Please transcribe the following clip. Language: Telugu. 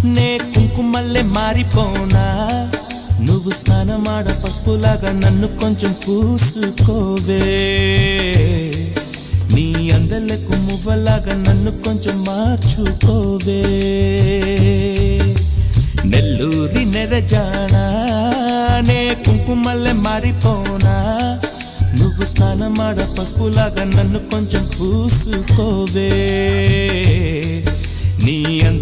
నే కుంకుమల్లే మారిపోనా నువ్వు స్నానమాడ పసుపులాగా నన్ను కొంచెం పూసుకోవే నీ అందలకు మువ్వలాగా నన్ను కొంచెం మార్చుకోవే నెల్లూరి నెరజానా నే కుంకుమల్లే మారిపోనా నువ్వు స్నానమాడ పసుపులాగా నన్ను కొంచెం పూసుకోవే నీ